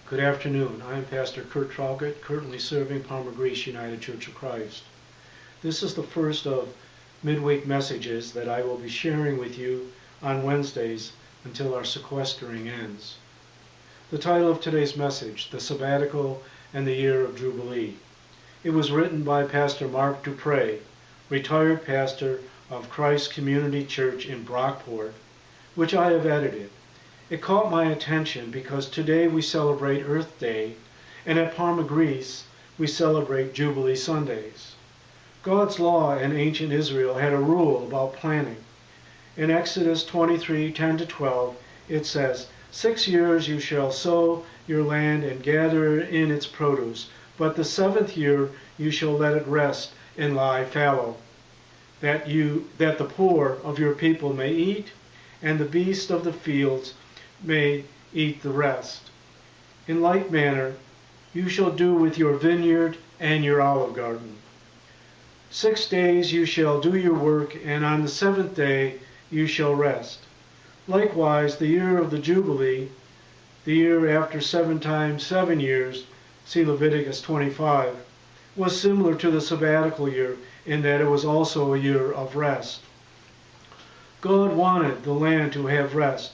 Good afternoon. I am Pastor Kurt Traugott, currently serving Parma, Greece United Church of Christ. This is the first of midweek messages that I will be sharing with you on Wednesdays until our sequestering ends. The title of today's message, The Sabbatical and the Year of Jubilee. It was written by Pastor Mark Dupre, retired pastor of Christ Community Church in Brockport, which I have edited. It caught my attention because today we celebrate Earth Day, and at Parma, Greece, we celebrate Jubilee Sundays. God's law in ancient Israel had a rule about planting. In Exodus 23:10-12, it says, 6 years you shall sow your land and gather in its produce, but the 7th year you shall let it rest and lie fallow, that the poor of your people may eat, and the beasts of the fields may eat the rest. In like manner you shall do with your vineyard and your olive garden. 6 days you shall do your work, and on the 7th day you shall rest. Likewise, the year of the Jubilee, the year after 7 times 7 years, see Leviticus 25, was similar to the sabbatical year in that it was also a year of rest. God wanted the land to have rest,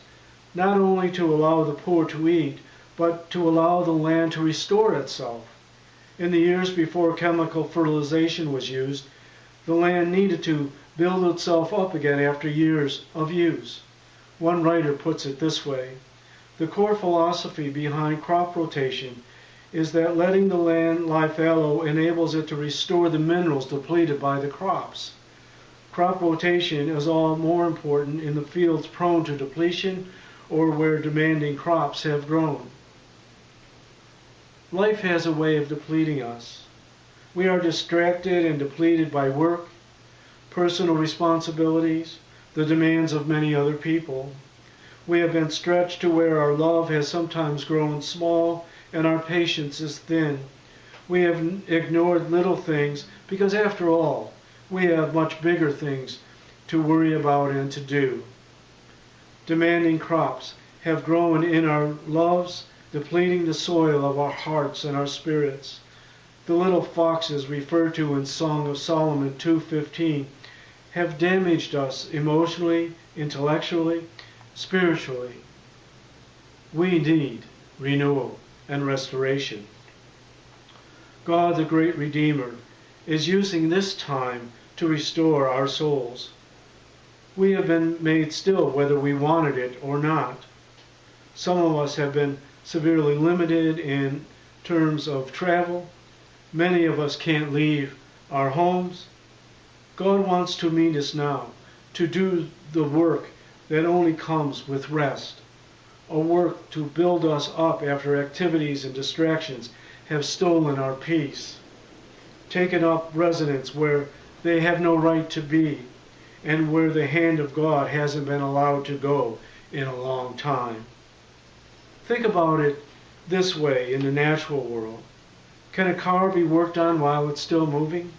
not only to allow the poor to eat, but to allow the land to restore itself. In the years before chemical fertilization was used, the land needed to build itself up again after years of use. One writer puts it this way: the core philosophy behind crop rotation is that letting the land lie fallow enables it to restore the minerals depleted by the crops. Crop rotation is all more important in the fields prone to depletion or where demanding crops have grown. Life has a way of depleting us. We are distracted and depleted by work, personal responsibilities, the demands of many other people. We have been stretched to where our love has sometimes grown small and our patience is thin. We have ignored little things because, after all, we have much bigger things to worry about and to do. Demanding crops have grown in our loves, depleting the soil of our hearts and our spirits. The little foxes referred to in Song of Solomon 2:15 have damaged us emotionally, intellectually, spiritually. We need renewal and restoration. God, the great Redeemer, is using this time to restore our souls. We have been made still whether we wanted it or not. Some of us have been severely limited in terms of travel. Many of us can't leave our homes. God wants to meet us now, to do the work that only comes with rest, a work to build us up after activities and distractions have stolen our peace, taken up residence where they have no right to be, and where the hand of God hasn't been allowed to go in a long time. Think about it this way in the natural world. Can a car be worked on while it's still moving?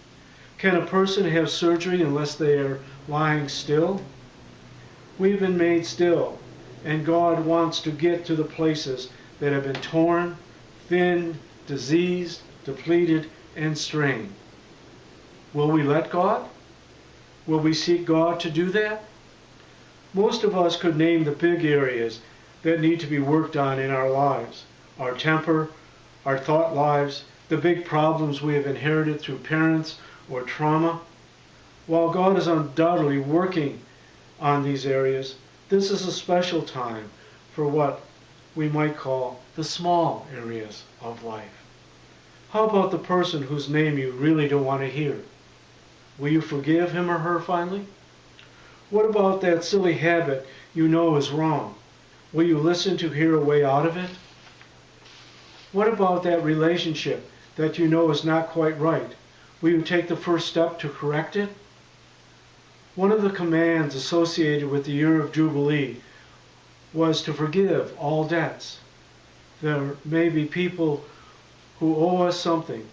Can a person have surgery unless they are lying still? We've been made still, and God wants to get to the places that have been torn, thin, diseased, depleted, and strained. Will we let God? Will we seek God to do that? Most of us could name the big areas that need to be worked on in our lives: our temper, our thought lives, the big problems we have inherited through parents or trauma. While God is undoubtedly working on these areas, this is a special time for what we might call the small areas of life. How about the person whose name you really don't want to hear? Will you forgive him or her finally? What about that silly habit you know is wrong? Will you listen to hear a way out of it? What about that relationship that you know is not quite right? Will you take the first step to correct it? One of the commands associated with the year of Jubilee was to forgive all debts. There may be people who owe us something,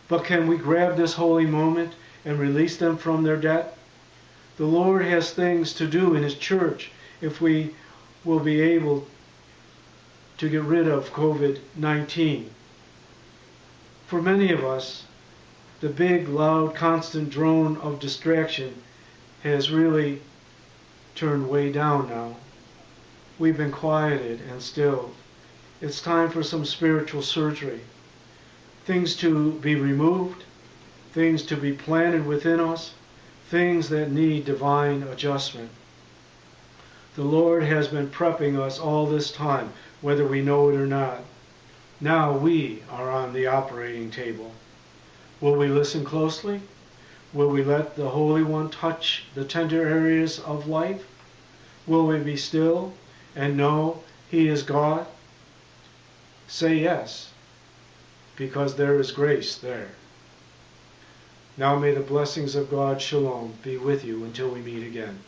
but can we grab this holy moment and release them from their debt? The Lord has things to do in His church if we will be able to get rid of COVID-19. For many of us, the big, loud, constant drone of distraction has really turned way down now. We've been quieted and stilled. It's time for some spiritual surgery. Things to be removed, things to be planted within us, things that need divine adjustment. The Lord has been prepping us all this time, whether we know it or not. Now we are on the operating table. Will we listen closely? Will we let the Holy One touch the tender areas of life? Will we be still and know He is God? Say yes, because there is grace there. Now may the blessings of God, Shalom, be with you until we meet again.